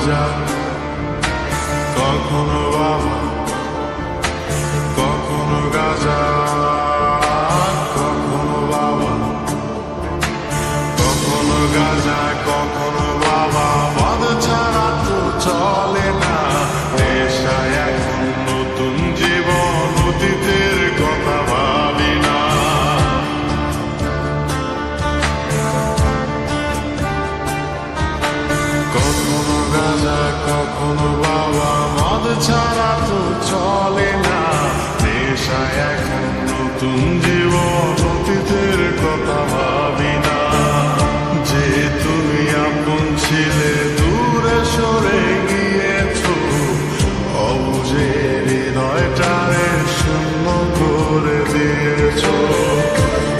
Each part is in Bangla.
গাঁজা, কখনো বাবা, কখনো গাঁজা, কখনো বাবা, কখনো গাঁজা, কখনো বাবা। মদ ছাড়া তো চলে না, নেশায় এখন নতুন জীবন, অতীতের কথা ভাবি না। কখনো গাঁজা, কখনো বাবা, মদ ছাড়া তো চলে না, নেশায় এখন নতুন জীবন, অতীতের কথা ভাবি না। যে তুমি আপন ছিলে, দূরে সরে গিয়েছো, অবুঝের হৃদয়টারে শূন্য করে দিয়েছো।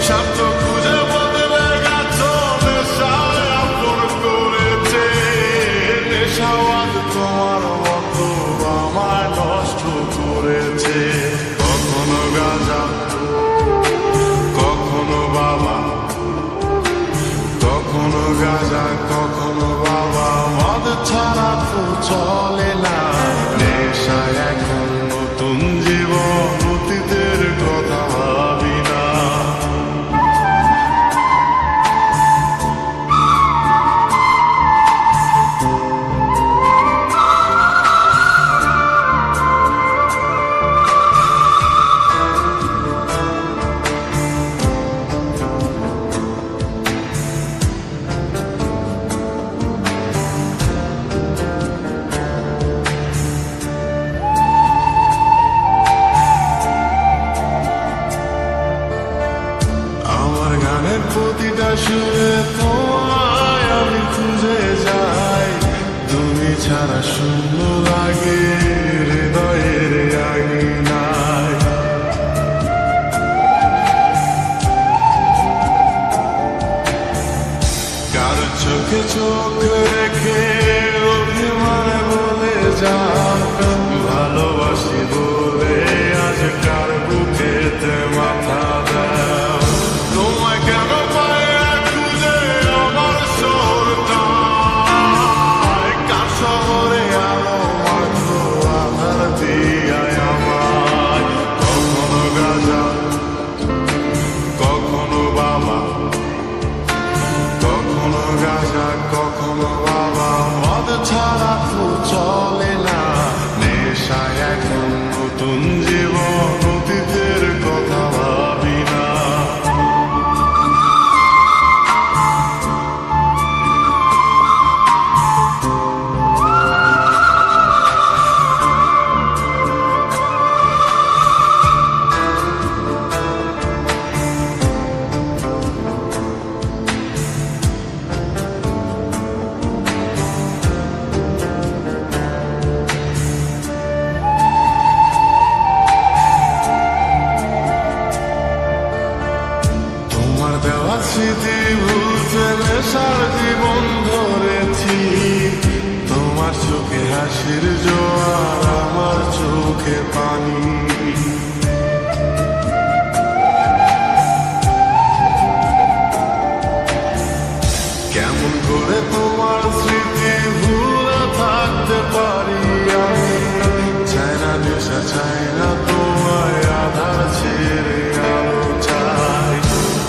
স্বার্থ খুঁজে বদলে গেছো, নেশায় আপন করেছে, নেশাওয়াদ তোমার বন্ধু আমায় নষ্ট করেছে। কখনো গাঁজা, কখনো বাবা, কখনো গাঁজা, কখনো বাবা, মদ ছাড়া তো চলে না, নেশায় এখন নতুন জীবন, অতীতের কথা ভাবি না। গানের প্রতিটা সুরে তোমায় আমি খুঁজে যাই, তুমি ছাড়া শূন্য লাগে হৃদয়ের আঙিনায়। কার চোখে চোখ রেখে অভিমানে বলে যাও, ভালোবাসি বলে আজ কার বুকেতে মাথা দাও। তোমায় কেন পাই খুঁজে আমার শহরটায়, কার শহরে আলো মাত্র আধার দিয়ায় আমায়। কখনো গাঁজা, কখনো বাবা, কখনো গাঁজা, কখনো বাবা, মদ ছাড়া তো চলে না, নেশায় এখন নতুন জীবন, অতীতের কথা ভাবি না। দেওয়া স্মৃতি ভুলতে নেশার জীবন ধরেছি, তোমার চোখে হাসির জোয়ার, আমার চোখে পানি। কেমন করে তোমার স্মৃতি ভুলে থাকতে পারি আমি, চাই না নেশা, চাই না তোমায় আধার ছেড়ে আলো চাই।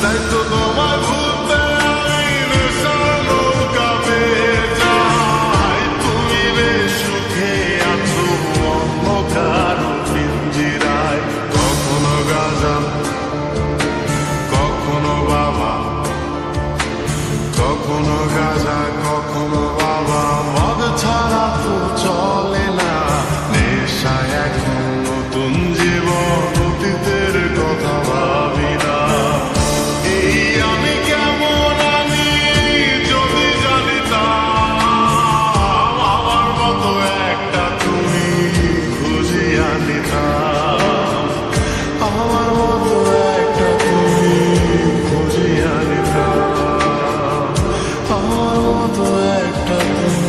তাই তো তোমায় ভুলতে আমি নেশার নৌকা পেয়ে যাই, তুমি বেশ সুখে আছো অন্য কারো পিঞ্জিরায়। কখনো গাঁজা, কখনো বাবা, কখনো গাঁজা, কখনো বাবা, মদ ছাড়া তো চলে না, নেশায় এখন নতুন জীবন, অতীতের কথা ভাবি না। এই আমি কেমন, আমি যদি জানিতাম, আমার মতো একটা তুমি খুঁজিয়া নিতাম, আমার মতো একটা তুমি খুঁজিয়া নিতাম, আমার মতো একটা তুমি